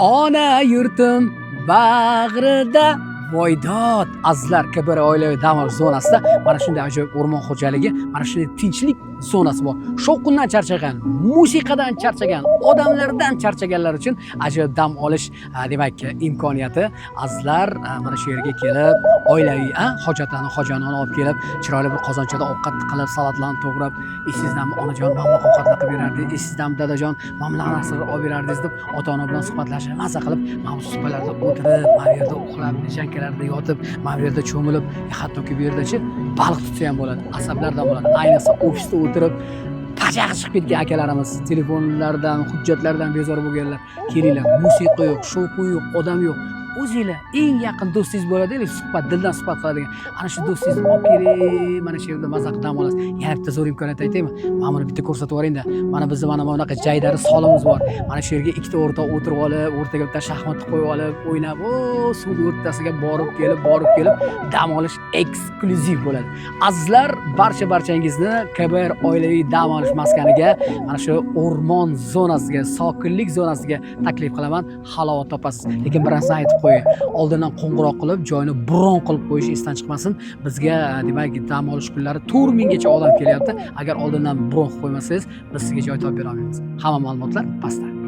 Ona yurtim bag'rida Voydod azizlar KBR oilaviy dam olish zonasida mana shunday ajoyib o'rmon xo'jaligi, mana shunday tinchlik zonasi bor. Shovqindan charchagan, musiqadan charchagan, odamlardan charchaganlar uchun ajoyib dam olish demak imkoniyati. Azizlar mana shu yerga kelib, oilaviy hojatlarni, hojanoni olib kelib, chiroyli bir qozonchada ovqat qilib, salatlarni to'g'rab, "Esingizdan onajon mana bunaqa ovqatlar qilib berardi, esingizdan dadajon mana bunaqa narsalar olib berardingiz" deb ota-ona bilan suhbatlashib, maza qilib, mana bu suhbatlarda o'tirib, mana bu yerda uxlab, jankalarda yotib, mana bu yerda cho'milib, hattoki bu yerdachi baliq tutsa ham bo'ladi, asablardan bo'ladi. Ayniqsa ofisda o'tirib pajaq chiqib ketgan akalarimiz, telefonlardan, hujjatlardan bezor bo'lganlar, kelinglar, musiqa yo'q, shovqin yo'q, odam yo'q. O'zingizlar eng yaqin do'stingiz bo'ladi-ku, suhbat, dildan suhbat qiladigan. Ana shu do'stingizni olib keling, mana shu yerda maza qilib dam olasiz. Yana bitta zo'r imkoniyat aytaymi? Mana buni bitta ko'rsatib yuboring-da. Mana bizda mana bunaqa jaydari solimiz bor. Mana shu yerga ikkita o'rtoq o'tirib olib, o'rtaga bitta shaxmat qo'yib olib, o'ynab, suv o'rtasiga borib kelib dam olish eksklyuziv bo'ladi. Azizlar, barchangizni KBR oilaviy dam olish maskaniga, mana shu o'rmon zonasiga, sokinlik zonasiga taklif qilaman. Halovat topasiz. Lekin bir narsa aytib qo'ying. Oldindan qo'ng'iroq qilib, joyini bron qilib qo'yish esdan chiqmasin. Bizga demak dam olish kunlari 4000 gacha odam kelyapti. Agar oldindan bron qilib qo'ymasangiz, biz sizga joy topib bera olmaymiz. Hamma ma'lumotlar pastda.